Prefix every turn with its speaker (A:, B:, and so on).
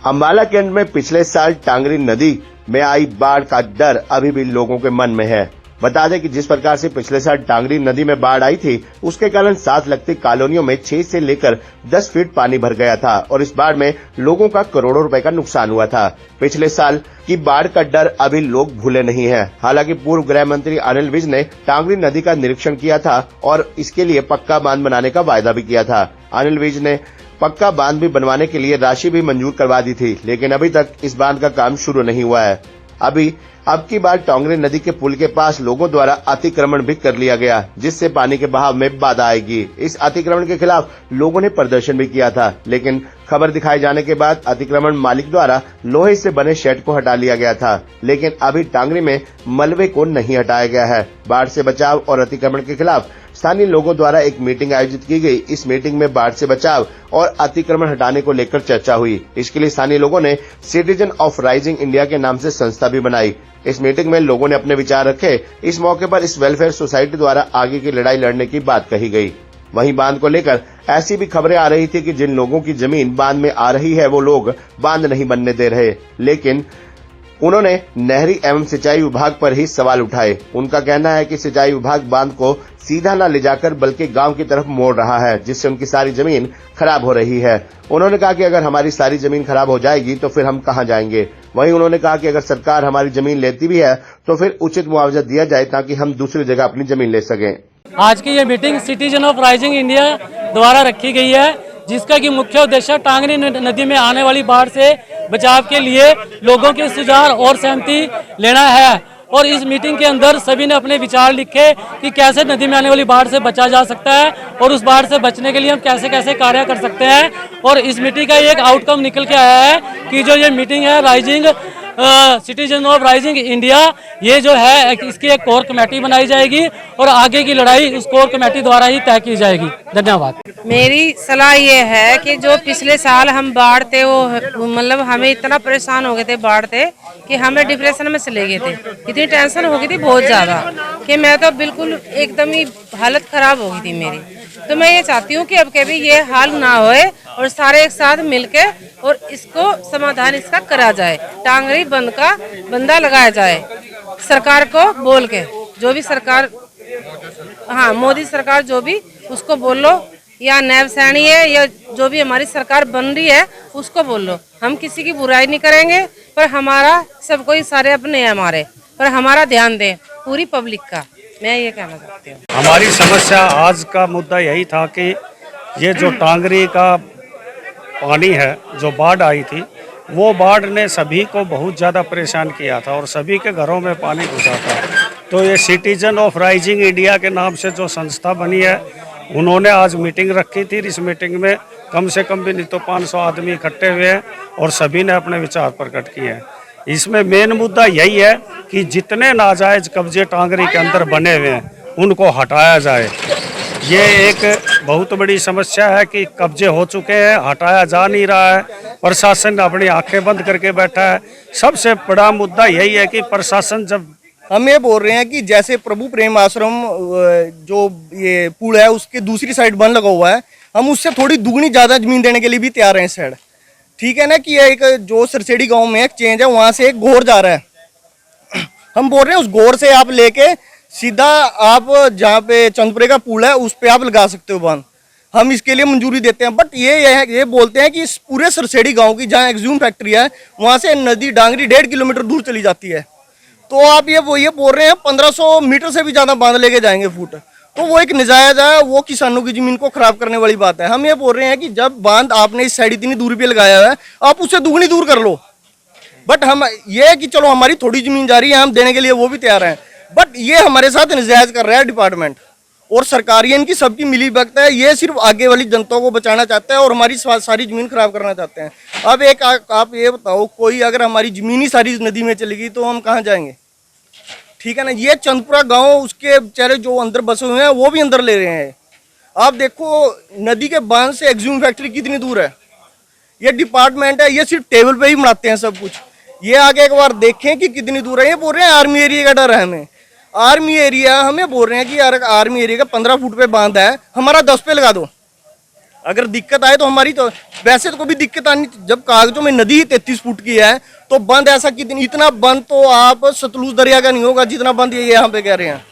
A: Ambala cantt में पिछले साल टांगरी नदी में आई बाढ़ का डर अभी भी लोगों के मन में है। बता दें कि जिस प्रकार से पिछले साल टांगरी नदी में बाढ़ आई थी, उसके कारण साथ लगती कॉलोनियों में 6 से लेकर 10 फीट पानी भर गया था और इस बाढ़ में लोगों का करोड़ों रुपए का नुकसान हुआ था। पिछले साल की बाढ़ का डर अभी लोग भूले नहीं हैं। हालांकि पूर्व गृह मंत्री अनिल विज ने टांगरी नदी का निरीक्षण किया था और इसके लिए पक्का बांध बनाने का वायदा भी किया था। अनिल विज ने पक्का बांध भी बनवाने के लिए राशि भी मंजूर करवा दी थी, लेकिन अभी तक इस बांध का काम शुरू नहीं हुआ है। अब की बार टांगरी नदी के पुल के पास लोगों द्वारा अतिक्रमण भी कर लिया गया, जिससे पानी के बहाव में बाधा आएगी। इस अतिक्रमण के खिलाफ लोगों ने प्रदर्शन भी किया था, लेकिन खबर दिखाए जाने के बाद अतिक्रमण मालिक द्वारा लोहे से बने शेड को हटा लिया गया था, लेकिन अभी टांगरी में मलबे को नहीं हटाया गया है। बाढ़ से बचाव और अतिक्रमण के खिलाफ स्थानीय लोगों द्वारा एक मीटिंग आयोजित की गई। इस मीटिंग में बाढ़ से बचाव और अतिक्रमण हटाने को लेकर चर्चा हुई। इसके लिए स्थानीय लोगों ने सिटीजन ऑफ राइजिंग इंडिया के नाम से संस्था भी बनाई। इस मीटिंग में लोगों ने अपने विचार रखे। इस मौके पर इस वेलफेयर सोसाइटी द्वारा आगे की लड़ाई लड़ने की बात कही गई। वहीं बांध को लेकर ऐसी भी खबरें आ रही थी कि जिन लोगों की जमीन बांध में आ रही है वो लोग बांध नहीं बनने दे रहे, लेकिन उन्होंने नहरी एवं सिंचाई विभाग पर ही सवाल उठाए। उनका कहना है कि सिंचाई विभाग बांध को सीधा न ले जाकर बल्कि गांव की तरफ मोड़ रहा है, जिससे उनकी सारी जमीन खराब हो रही है। उन्होंने कहा कि अगर हमारी सारी जमीन खराब हो जाएगी तो फिर हम कहां जाएंगे। वहीं उन्होंने कहा कि अगर सरकार हमारी जमीन लेती भी है तो फिर उचित मुआवजा दिया जाए ताकि हम दूसरी जगह अपनी जमीन ले सकें।
B: आज की ये meeting citizen of rising India द्वारा रखी गई है, जिसका कि मुख्य उद्देश्य टांगरी नदी में आने वाली बाढ़ से बचाव के लिए लोगों के सुझाव और सहमति लेना है। और इस मीटिंग के अंदर सभी ने अपने विचार लिखे कि कैसे नदी में आने वाली बाढ़ से बचा जा सकता है और उस बाढ़ से बचने के लिए हम कैसे कैसे कार्य कर सकते हैं। और इस मीटिंग का एक आउटकम निकल के आया है कि जो ये मीटिंग है rising citizen of rising India, ये जो है इसकी एक कोर कमेटी बनाई जाएगी और आगे की लड़ाई उस कोर कमेटी द्वारा ही तय की जाएगी। धन्यवाद।
C: मेरी सलाह ये है कि जो पिछले साल हम बाढ़ थे वो मतलब हमें इतना परेशान हो गए थे बाढ़ थे कि हमें डिप्रेशन में चले गए थे। इतनी टेंशन हो गई थी बहुत ज्यादा कि मैं तो बिल्कुल एकदम ही हालत खराब हो गई थी मेरी। तो मैं ये चाहती हूँ कि अब कभी ये हाल ना होए और सारे एक साथ मिलके और इसको समाधान इसका करा जाए। टांगरी बंद का बंदा लगाया जाए सरकार को बोल के, जो भी सरकार, हाँ मोदी सरकार जो भी उसको बोल लो, या नैब सैनी है या जो भी हमारी सरकार बन रही है उसको बोल लो। हम किसी की बुराई नहीं करेंगे, पर हमारा सब कोई सारे अपने हैं हमारे, पर हमारा ध्यान दें पूरी पब्लिक का। मैं ये कहना चाहती हूँ।
D: हमारी समस्या आज का मुद्दा यही था कि ये जो टांगरी का पानी है, जो बाढ़ आई थी, वो बाढ़ ने सभी को बहुत ज़्यादा परेशान किया था और सभी के घरों में पानी घुसा था। तो ये सिटीजन ऑफ राइजिंग इंडिया के नाम से जो संस्था बनी है, उन्होंने आज मीटिंग रखी थी। इस मीटिंग में कम से कम भी नहीं तो 500 आदमी इकट्ठे हुए हैं और सभी ने अपने विचार प्रकट किए हैं। इसमें मेन मुद्दा यही है कि जितने नाजायज कब्जे टांगरी के अंदर बने हुए हैं उनको हटाया जाए। ये एक बहुत बड़ी समस्या है कि कब्जे हो चुके हैं, हटाया जा नहीं रहा है। प्रशासन अपनी आंखें बंद करके बैठा है। सबसे बड़ा मुद्दा यही है कि प्रशासन जब
E: हम ये बोल रहे हैं कि जैसे प्रभु प्रेम आश्रम जो ये पुल है उसके दूसरी साइड बंद लगा हुआ है, हम उससे थोड़ी दुगनी ज़्यादा जमीन देने के लिए भी तैयार हैं साइड। ठीक है ना कि एक जो सरसेड़ी गांव में एक चेंज है, वहाँ से एक घोर जा रहा है। हम बोल रहे हैं उस घोर से आप लेके सीधा आप जहाँ पे चंदपुरे का पुल है उस पर आप लगा सकते हो बांध। हम इसके लिए मंजूरी देते हैं, बट ये बोलते हैं कि इस पूरे सरसेड़ी गाँव की जहाँ एक्ज्यूम फैक्ट्री है वहाँ से नदी डांगरी 1.5 किलोमीटर दूर चली जाती है। तो आप ये बोल रहे हैं 1500 मीटर से भी ज़्यादा बांध लेके जाएंगे फुट, तो वो एक नजायज है, वो किसानों की जमीन को खराब करने वाली बात है। हम ये बोल रहे हैं कि जब बांध आपने इस साइड इतनी दूरी पे लगाया है, आप उससे दुगनी दूर कर लो। बट हम ये कि चलो हमारी थोड़ी जमीन जा रही है, हम देने के लिए वो भी तैयार हैं, बट ये हमारे साथ नजायज कर रहा है डिपार्टमेंट और सरकार, ये इनकी सबकी मिली भगत है। ये सिर्फ आगे वाली जनता को बचाना चाहता है और हमारी सारी जमीन खराब करना चाहते हैं। अब एक आप ये बताओ, कोई अगर हमारी जमीन ही सारी नदी में चलेगी तो हम कहाँ जाएंगे? ठीक है ना। ये चंदपुरा गांव उसके बेचारे जो अंदर बसे हुए हैं वो भी अंदर ले रहे हैं। आप देखो नदी के बांध से एक्ज्यूम फैक्ट्री कितनी दूर है। ये डिपार्टमेंट है, ये सिर्फ टेबल पे ही बनाते हैं सब कुछ। ये आगे एक बार देखें कि कितनी दूर है। ये बोल रहे हैं आर्मी एरिया का डर है हमें। आर्मी एरिया हमें बोल रहे हैं कि यार आर्मी एरिया का 15 फुट पे बांध है, हमारा 10 पे लगा दो। अगर दिक्कत आए तो हमारी तो वैसे तो कोई दिक्कत आनी, जब कागजों में नदी ही 33 फुट की है तो बंद ऐसा कितनी, इतना बंद तो आप सतलुज दरिया का नहीं होगा जितना बंद ये यहाँ पे कह रहे हैं।